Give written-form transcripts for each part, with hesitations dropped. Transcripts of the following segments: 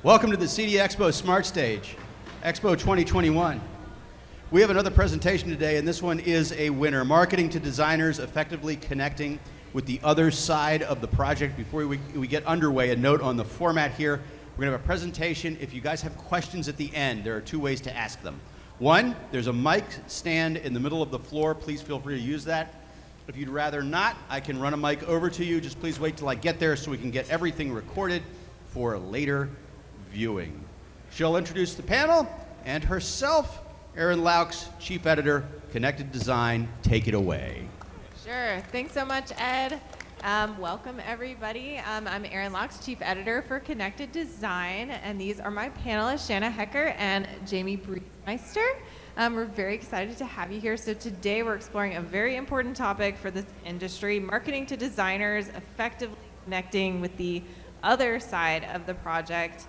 Welcome to the CEDIA Expo Smart Stage, Expo 2021. We have another presentation today, and this one is a winner. Marketing to designers, effectively connecting with the other side of the project. Before we get underway, a note on the format here. We're gonna have a presentation. If you guys have questions at the end, there are two ways to ask them. One, there's a mic stand in the middle of the floor. Please feel free to use that. If you'd rather not, I can run a mic over to you. Just please wait till I get there so we can get everything recorded for later viewing. She'll introduce the panel and herself, Erinn Loucks, Chief Editor, Connected Design. Take it away. Sure. Thanks so much, Ed. Welcome, everybody. I'm Erinn Loucks, Chief Editor for Connected Design, and these are my panelists, Shanna Haecker and Jamie Briesemeister. We're very excited to have you here. So today we're exploring a very important topic for this industry, marketing to designers, effectively connecting with the other side of the project.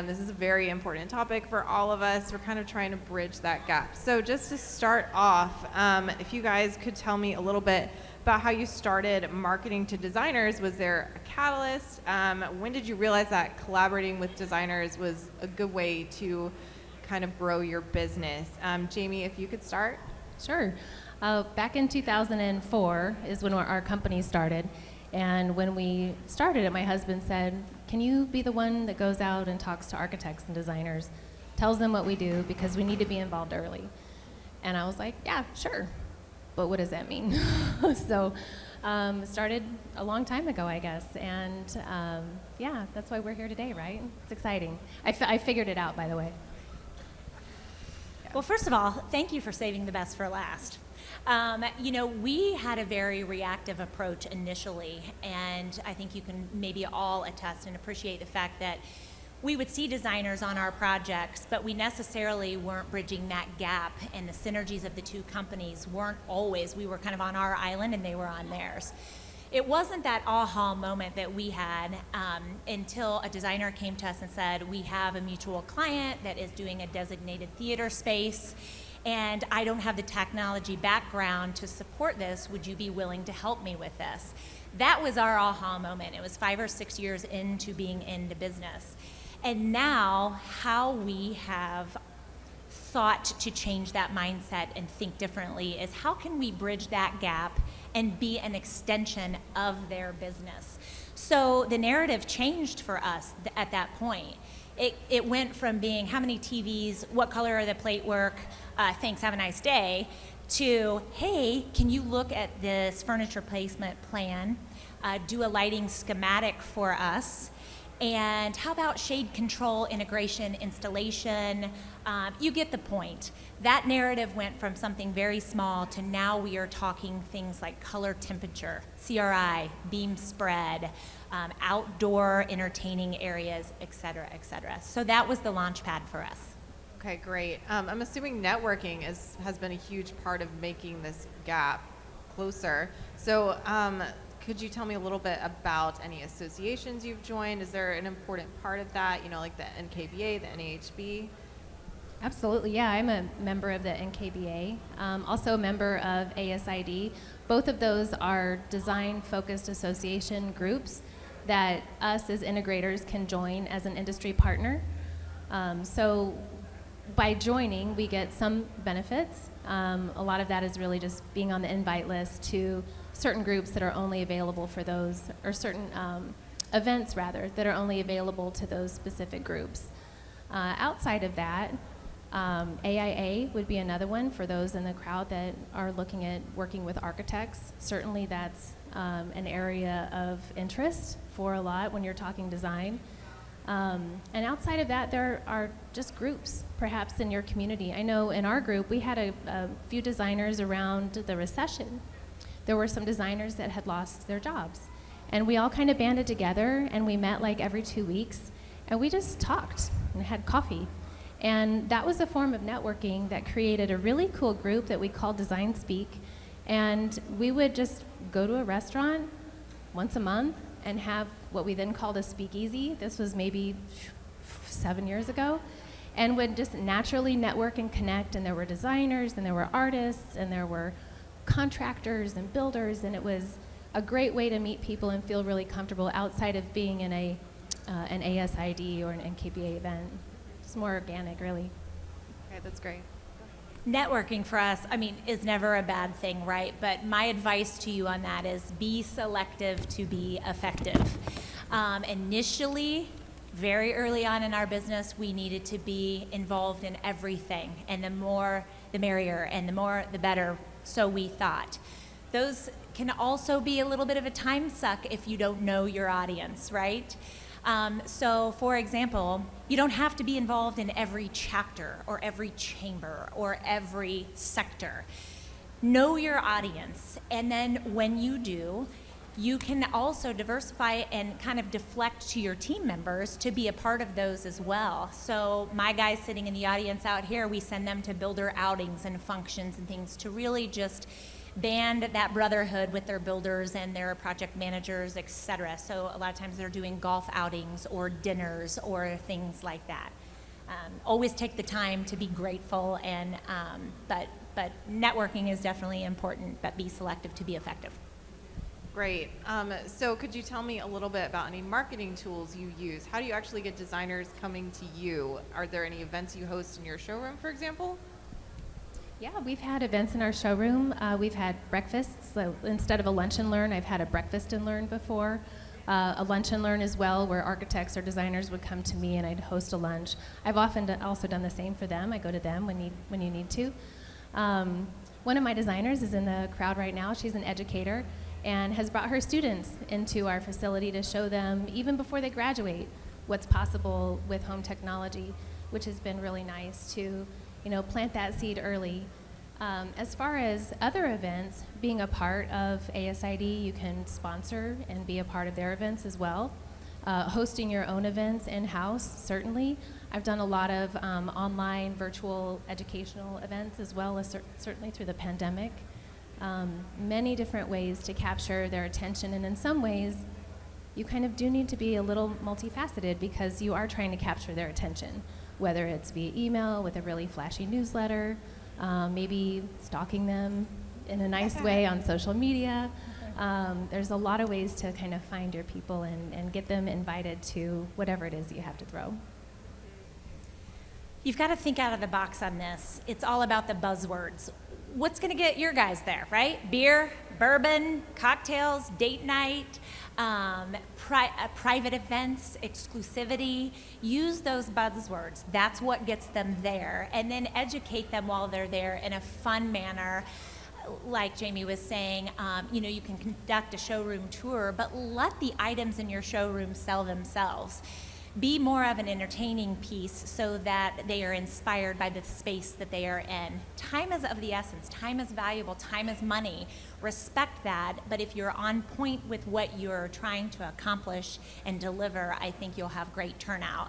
This is a very important topic for all of us. We're kind of trying to bridge that gap. So just to start off, if you guys could tell me a little bit about how you started marketing to designers. Was there a catalyst? When did you realize that collaborating with designers was a good way to kind of grow your business? Jamie, if you could start. Sure. Back in 2004 is when our company started. And when we started it, my husband said, can you be the one that goes out and talks to architects and designers, tells them what we do, because we need to be involved early. And I was like, yeah, sure. But what does that mean? So started a long time ago, I guess. And yeah, that's why we're here today, right? It's exciting. I figured it out, by the way. Well, first of all, thank you for saving the best for last. You know, we had a very reactive approach initially, and I think you can maybe all attest and appreciate the fact that we would see designers on our projects, but we necessarily weren't bridging that gap, and the synergies of the two companies weren't always. We were kind of on our island and they were on theirs. It wasn't that aha moment that we had until a designer came to us and said, we have a mutual client that is doing a designated theater space, and I don't have the technology background to support this. Would you be willing to help me with this? That was our aha moment. It was 5 or 6 years into being into business. And now how we have thought to change that mindset and think differently is how can we bridge that gap and be an extension of their business? So the narrative changed for us at that point. It went from being how many TVs, what color are the plate work, thanks, have a nice day, to, hey, can you look at this furniture placement plan, do a lighting schematic for us, and how about shade control, integration, installation? You get the point. That narrative went from something very small to now we are talking things like color temperature, CRI, beam spread, outdoor entertaining areas, et cetera, et cetera. So that was the launch pad for us. Okay, great. I'm assuming networking has been a huge part of making this gap closer. So could you tell me a little bit about any associations you've joined? Is there an important part of that, you know, like the NKBA, the NAHB? Absolutely, yeah. I'm a member of the NKBA, also a member of ASID. Both of those are design-focused association groups that us as integrators can join as an industry partner. So by joining, we get some benefits. A lot of that is really just being on the invite list to certain groups that are only available for those, or certain events rather, that are only available to those specific groups. Outside of that, AIA would be another one for those in the crowd that are looking at working with architects. Certainly that's an area of interest for a lot when you're talking design. And outside of that, there are just groups, perhaps in your community. I know in our group, we had a few designers around the recession. There were some designers that had lost their jobs. And we all kind of banded together, and we met like every 2 weeks, and we just talked and had coffee. And that was a form of networking that created a really cool group that we called Design Speak. And we would just go to a restaurant once a month and have what we then called a speakeasy. This was maybe 7 years ago. And would just naturally network and connect. And there were designers, and there were artists, and there were contractors and builders. And it was a great way to meet people and feel really comfortable outside of being in a an ASID or an NKBA event. It's more organic, really. Okay, that's great. Networking for us, I mean, is never a bad thing, right? But my advice to you on that is be selective to be effective. Initially, very early on in our business, we needed to be involved in everything, and the more the merrier, and the more the better, so we thought. Those can also be a little bit of a time suck if you don't know your audience, right? So, for example, you don't have to be involved in every chapter or every chamber or every sector. Know your audience, and then when you do, you can also diversify and kind of deflect to your team members to be a part of those as well. So my guys sitting in the audience out here, we send them to builder outings and functions and things to really just band that brotherhood with their builders and their project managers, et cetera. So a lot of times they're doing golf outings or dinners or things like that. Always take the time to be grateful, and but networking is definitely important, but be selective to be effective. Great. So could you tell me a little bit about any marketing tools you use? How do you actually get designers coming to you? Are there any events you host in your showroom, for example? Yeah, we've had events in our showroom. We've had breakfasts. So instead of a lunch and learn, I've had a breakfast and learn before. A lunch and learn as well, where architects or designers would come to me and I'd host a lunch. I've often also done the same for them. I go to them when you need to. One of my designers is in the crowd right now. She's an educator and has brought her students into our facility to show them, even before they graduate, what's possible with home technology, which has been really nice to, plant that seed early. As far as other events, being a part of ASID, you can sponsor and be a part of their events as well. Hosting your own events in-house, certainly. I've done a lot of online virtual educational events as well, as certainly through the pandemic. Many different ways to capture their attention, and in some ways, you kind of do need to be a little multifaceted because you are trying to capture their attention, whether it's via email with a really flashy newsletter, maybe stalking them in a nice way on social media. There's a lot of ways to kind of find your people and get them invited to whatever it is you have to throw. You've got to think out of the box on this. It's all about the buzzwords. What's going to get your guys there, right? Beer, bourbon, cocktails, date night, private events, exclusivity. Use those buzzwords. That's what gets them there. And then educate them while they're there in a fun manner. Like Jamie was saying, you can conduct a showroom tour, but let the items in your showroom sell themselves. Be more of an entertaining piece so that they are inspired by the space that they are in. Time is of the essence. Time is valuable. Time is money. Respect that, but if you're on point with what you're trying to accomplish and deliver, I think you'll have great turnout.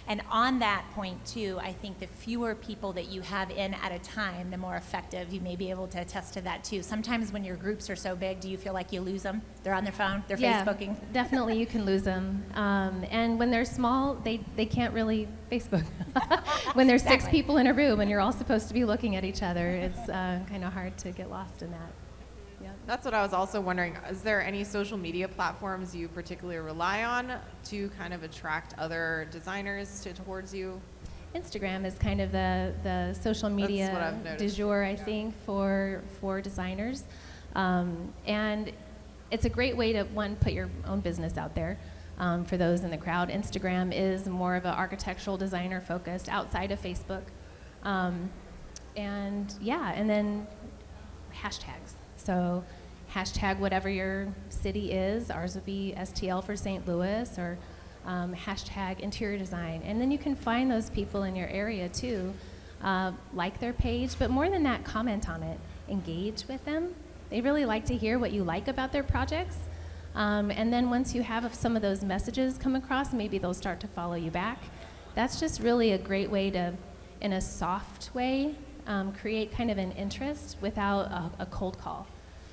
And on that point too, I think the fewer people that you have in at a time, the more effective. You may be able to attest to that too. Sometimes when your groups are so big, do you feel like you lose them? They're on their phone, they're Facebooking. Definitely you can lose them. And when they're small, they can't really Facebook. When there's Exactly. 6 people in a room and you're all supposed to be looking at each other, it's kind of hard to get lost in that. Yeah. That's what I was also wondering. Is there any social media platforms you particularly rely on to kind of attract other designers towards you? Instagram is kind of the social media what I've noticed. du jour, I think, for designers. And it's a great way to, one, put your own business out there for those in the crowd. Instagram is more of an architectural designer focused outside of Facebook. And then hashtags. So hashtag whatever your city is. Ours would be STL for St. Louis, or hashtag interior design. And then you can find those people in your area too. Like their page, but more than that, comment on it. Engage with them. They really like to hear what you like about their projects. And then once you have some of those messages come across, maybe they'll start to follow you back. That's just really a great way to, in a soft way, create kind of an interest without a cold call.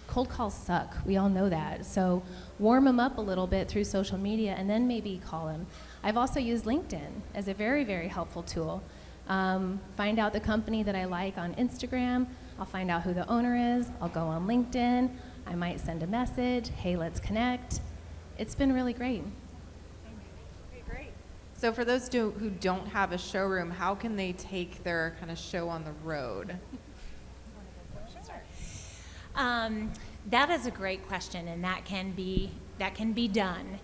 Cold calls suck. We all know that. So warm them up a little bit through social media and then maybe call them. I've also used LinkedIn as a very, very helpful tool. Find out the company that I like on Instagram. I'll find out who the owner is. I'll go on LinkedIn. I might send a message. Hey, let's connect. It's been really great. Okay, great. So for those who don't have a showroom, how can they take their kind of show on the road? That is a great question, and that can be done.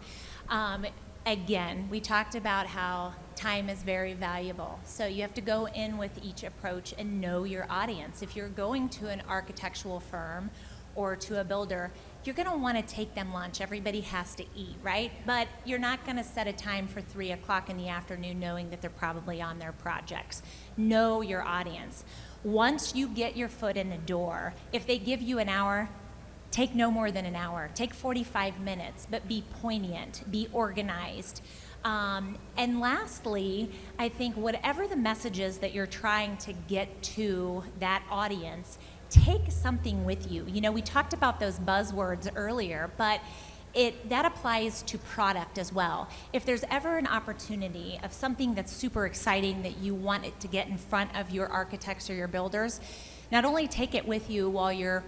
Again, we talked about how time is very valuable. So you have to go in with each approach and know your audience. If you're going to an architectural firm or to a builder, you're going to want to take them lunch. Everybody has to eat, right? But you're not going to set a time for 3 o'clock in the afternoon knowing that they're probably on their projects. Know your audience. Once you get your foot in the door, if they give you an hour, take no more than an hour. Take 45 minutes, but be poignant, be organized. And lastly, I think whatever the message is that you're trying to get to that audience, take something with you. You know, we talked about those buzzwords earlier, but that applies to product as well. If there's ever an opportunity of something that's super exciting that you want it to get in front of your architects or your builders, not only take it with you while you're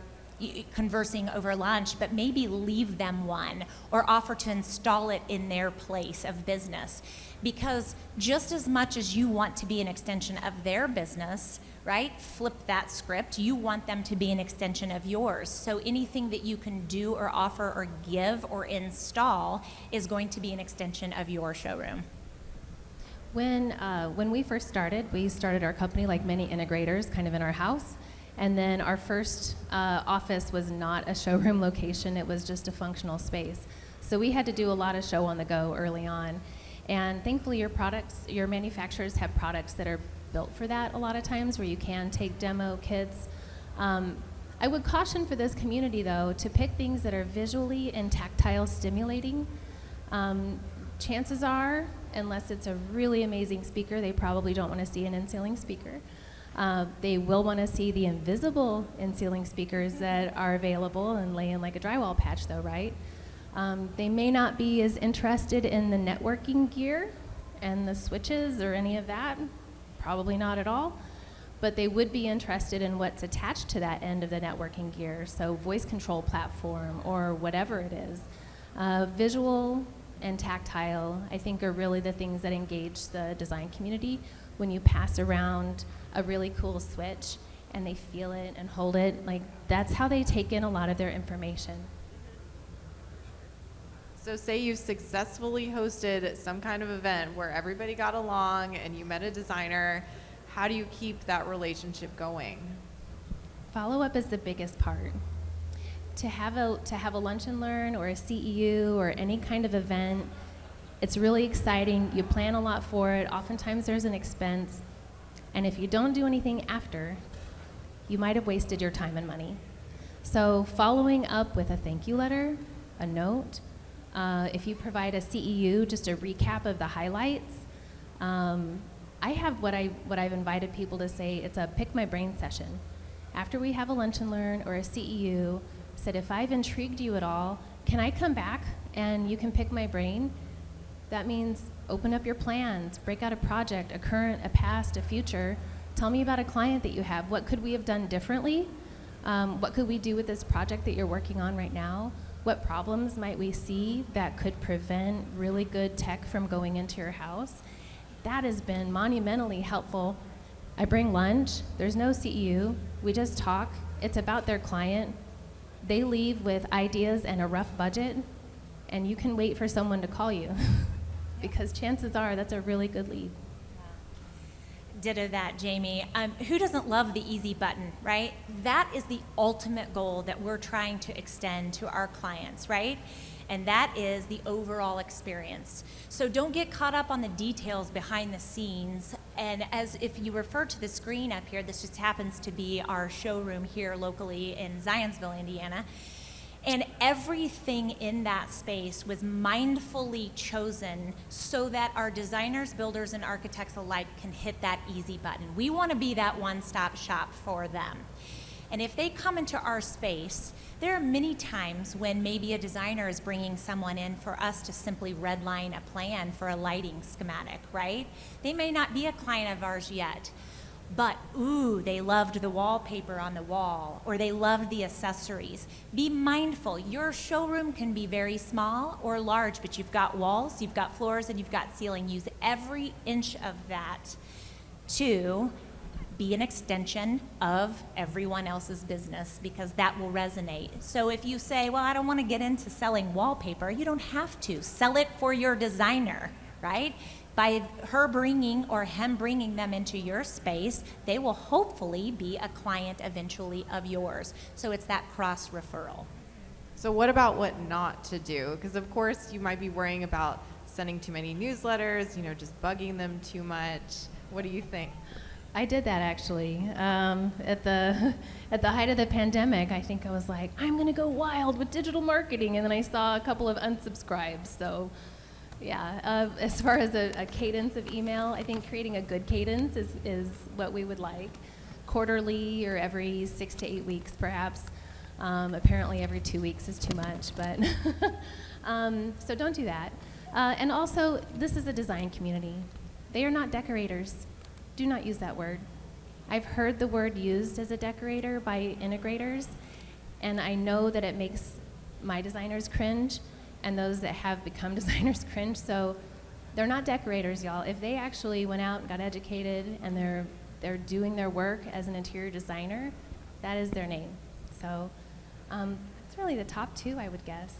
conversing over lunch, but maybe leave them one or offer to install it in their place of business. Because just as much as you want to be an extension of their business, right? Flip that script. You want them to be an extension of yours. So anything that you can do or offer or give or install is going to be an extension of your showroom. When we first started, we started our company like many integrators, kind of in our house. And then our first office was not a showroom location, it was just a functional space. So we had to do a lot of show on the go early on. And thankfully your manufacturers have products that are built for that a lot of times, where you can take demo kits. I would caution for this community though, to pick things that are visually and tactile stimulating. Chances are, unless it's a really amazing speaker, they probably don't want to see an in-ceiling speaker. They will want to see the invisible in-ceiling speakers that are available and lay in like a drywall patch though, right? They may not be as interested in the networking gear and the switches or any of that, probably not at all, but they would be interested in what's attached to that end of the networking gear, so voice control platform or whatever it is. Visual and tactile, I think, are really the things that engage the design community when you pass around a really cool switch and they feel it and hold it. Like, that's how they take in a lot of their information. So say you successfully hosted some kind of event where everybody got along and you met a designer. How do you keep that relationship going? Follow-up is the biggest part. To have a lunch and learn or a CEU or any kind of event, it's really exciting. You plan a lot for it. Oftentimes there's an expense. And if you don't do anything after, you might have wasted your time and money. So following up with a thank you letter, a note, if you provide a CEU, just a recap of the highlights. I have what I've invited people to say, it's a pick my brain session. After we have a lunch and learn or a CEU, said if I've intrigued you at all, can I come back and you can pick my brain? That means open up your plans, break out a project, a current, a past, a future. Tell me about a client that you have. What could we have done differently? What could we do with this project that you're working on right now? What problems might we see that could prevent really good tech from going into your house? That has been monumentally helpful. I bring lunch, there's no CEU, we just talk. It's about their client. They leave with ideas and a rough budget, and you can wait for someone to call you because chances are that's a really good lead. Ditto that, Jamie. Who doesn't love the easy button, right? That is the ultimate goal that we're trying to extend to our clients, right? And that is the overall experience. So don't get caught up on the details behind the scenes. And as if you refer to the screen up here, this just happens to be our showroom here locally in Zionsville, Indiana. And everything in that space was mindfully chosen so that our designers, builders, and architects alike can hit that easy button. We want to be that one-stop shop for them. And if they come into our space, there are many times when maybe a designer is bringing someone in for us to simply redline a plan for a lighting schematic, right? They may not be a client of ours yet. but ooh, they loved the wallpaper on the wall, or they loved the accessories. Be mindful, your showroom can be very small or large, but you've got walls, you've got floors, and you've got ceiling. Use every inch of that to be an extension of everyone else's business, because that will resonate. So if you say, well, I don't want to get into selling wallpaper, you don't have to. Sell it for your designer, right? By her bringing or him bringing them into your space, they will hopefully be a client eventually of yours. So it's that cross referral. So what about what not to do? Because of course you might be worrying about sending too many newsletters, just bugging them too much. What do you think? I did that actually. At the height of the pandemic, I think I was like, I'm going to go wild with digital marketing, and then I saw a couple of unsubscribes. So, yeah. As far as a cadence of email, I think creating a good cadence is what we would like. Quarterly or every 6 to 8 weeks, perhaps. Apparently, every 2 weeks is too much, but so don't do that. And also, this is a design community. They are not decorators. Do not use that word. I've heard the word used as a decorator by integrators, and I know that it makes my designers cringe and those that have become designers cringe. So they're not decorators, y'all. If they actually went out and got educated and they're doing their work as an interior designer, that is their name. So that's really the top two, I would guess.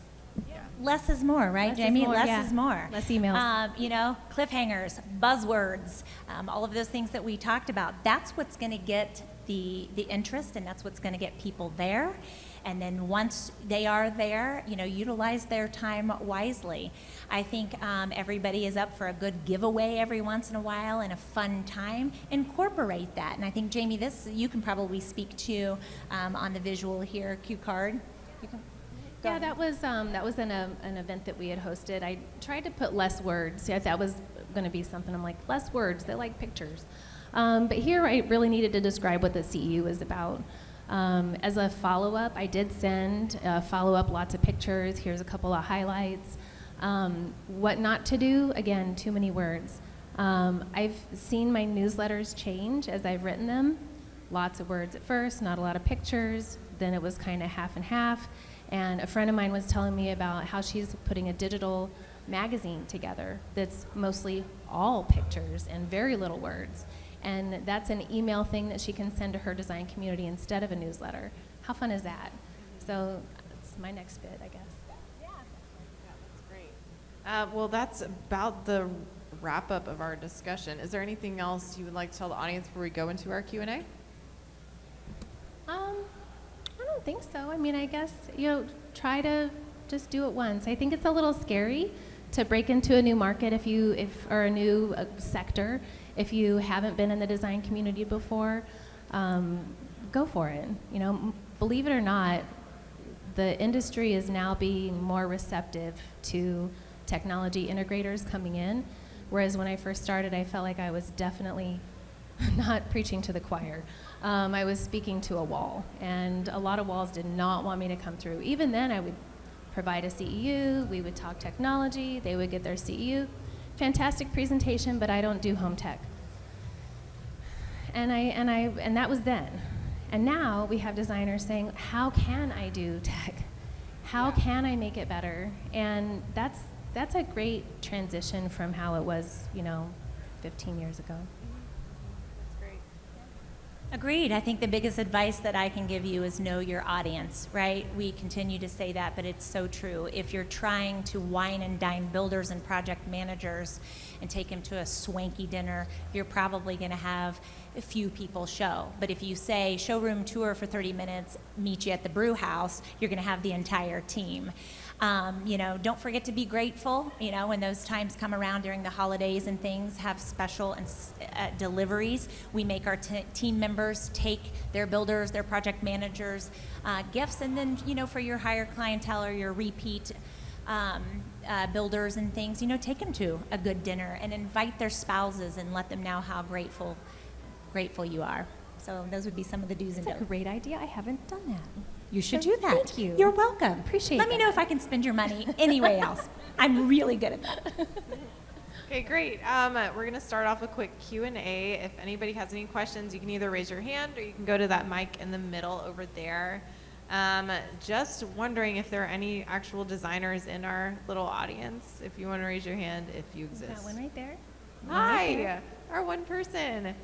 Yeah. Less is more, right, Less Jamie? is more, Less yeah. is more. Less emails. Cliffhangers, buzzwords, all of those things that we talked about. That's what's going to get the interest, and that's what's going to get people there. And then once they are there, utilize their time wisely. I think everybody is up for a good giveaway every once in a while and a fun time. Incorporate that. And I think, Jamie, this you can probably speak to on the visual here, cue card. You can. Yeah, that was an event that we had hosted. I tried to put less words. Yeah, that was going to be something. I'm like, less words. They like pictures. But here I really needed to describe what the CEU is about. As a follow-up, I did send follow-up lots of pictures. Here's a couple of highlights. What not to do? Again, too many words. I've seen my newsletters change as I've written them. Lots of words at first, not a lot of pictures. Then it was kind of half and half. And a friend of mine was telling me about how she's putting a digital magazine together that's mostly all pictures and very little words. And that's an email thing that she can send to her design community instead of a newsletter. How fun is that? So that's my next bit, I guess. Yeah, that's great. Well, that's about the wrap-up of our discussion. Is there anything else you would like to tell the audience before we go into our Q&A? I don't think so. I mean, I guess, try to just do it once. I think it's a little scary to break into a new market or a new sector. If you haven't been in the design community before, go for it. Believe it or not, the industry is now being more receptive to technology integrators coming in, whereas when I first started, I felt like I was definitely not preaching to the choir. I was speaking to a wall, and a lot of walls did not want me to come through. Even then, I would provide a CEU, we would talk technology, they would get their CEU. Fantastic presentation, but I don't do home tech. And that was then. And now we have designers saying, how can I do tech? How can I make it better? And that's a great transition from how it was, 15 years ago. Agreed. I think the biggest advice that I can give you is know your audience, right? We continue to say that, but it's so true. If you're trying to wine and dine builders and project managers and take them to a swanky dinner, you're probably going to have a few people show. But if you say showroom tour for 30 minutes, meet you at the brew house, you're going to have the entire team. Don't forget to be grateful, when those times come around during the holidays and things, have special deliveries. We make our team members take their builders, their project managers, gifts, and then, for your higher clientele or your repeat builders and things, take them to a good dinner and invite their spouses and let them know how grateful you are. So those would be some of the do's and don'ts. That's a great idea. I haven't done that. You should So do that. thank you. You're welcome. Appreciate Let me know that. if I can spend your money any way else. I'm really good at that. Okay, great. We're going to start off a quick Q&A. If anybody has any questions, you can either raise your hand or you can go to that mic in the middle over there. Just wondering if there are any actual designers in our little audience. If you want to raise your hand, if you We've exist. got one right there. Hi, our one person.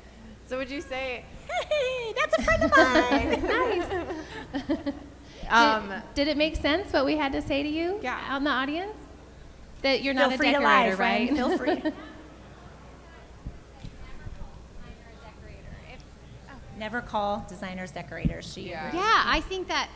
So would you say? Hey, that's a friend of mine. Nice. Did it make sense what we had to say to you Yeah. out in the audience? That you're not Feel a free to decorator, lie, friend. right? Feel free. Never call designers decorators. She Yeah. agrees. Yeah, I think that,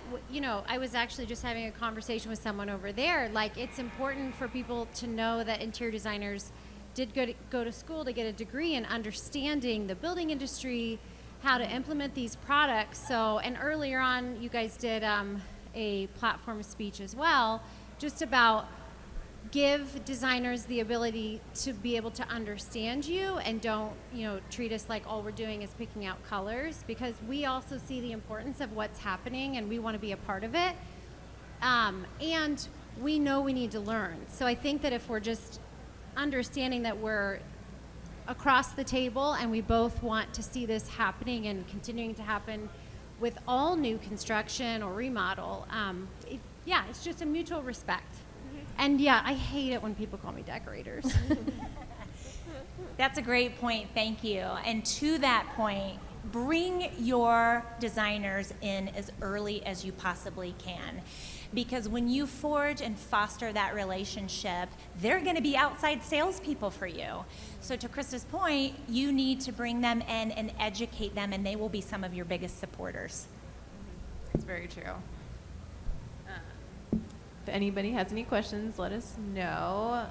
I was actually just having a conversation with someone over there. Like, it's important for people to know that interior designers did go to school to get a degree in understanding the building industry, how to implement these products. So, and earlier on, you guys did a platform speech as well, just about give designers the ability to be able to understand you and don't, treat us like all we're doing is picking out colors, because we also see the importance of what's happening and we want to be a part of it. And we know we need to learn. So I think that if we're just understanding that we're across the table and we both want to see this happening and continuing to happen with all new construction or remodel, it's just a mutual respect. And yeah, I hate it when people call me decorators. That's a great point. Thank you. And to that point, bring your designers in as early as you possibly can. Because when you forge and foster that relationship, they're going to be outside salespeople for you. So to Krista's point, you need to bring them in and educate them, and they will be some of your biggest supporters. That's very true. If anybody has any questions, let us know.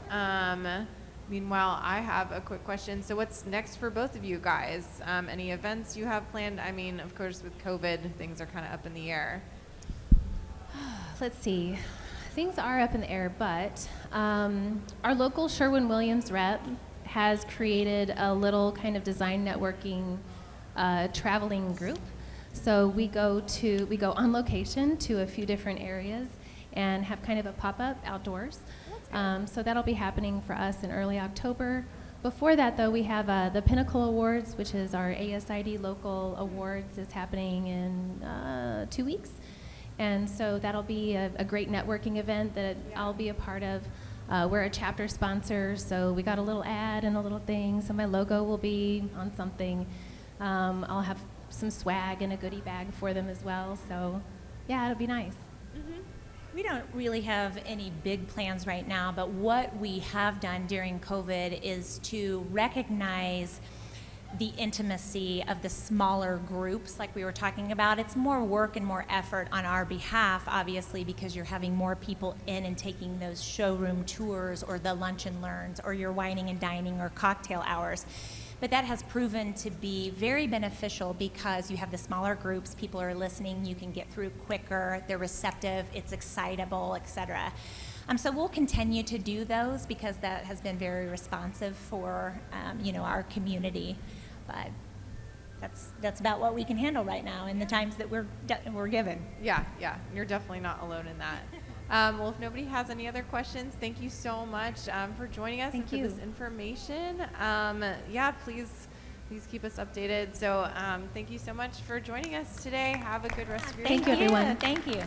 Meanwhile, I have a quick question. So what's next for both of you guys? Any events you have planned? I mean, of course, with COVID, things are kind of up in the air. Let's see. Things are up in the air, but our local Sherwin-Williams rep has created a little kind of design networking traveling group. So we go on location to a few different areas and have kind of a pop-up outdoors. So that'll be happening for us in early October. Before that, though, we have the Pinnacle Awards, which is our ASID local awards, is happening in 2 weeks. And so that'll be a great networking event that I'll be a part of. We're a chapter sponsor, so we got a little ad and a little thing, so my logo will be on something. I'll have some swag and a goodie bag for them as well, so yeah, it'll be nice. We don't really have any big plans right now, but what we have done during COVID is to recognize the intimacy of the smaller groups like we were talking about. It's more work and more effort on our behalf, obviously, because you're having more people in and taking those showroom tours or the lunch and learns or your whining and dining or cocktail hours. But that has proven to be very beneficial because you have the smaller groups, people are listening, you can get through quicker, they're receptive, it's excitable, etc. So we'll continue to do those because that has been very responsive for our community. But that's about what we can handle right now in the times that we're given. Yeah, you're definitely not alone in that. Well, if nobody has any other questions, thank you so much for joining us and for this information. Please keep us updated. So thank you so much for joining us today. Have a good rest of your day. Thank you, everyone. Thank you.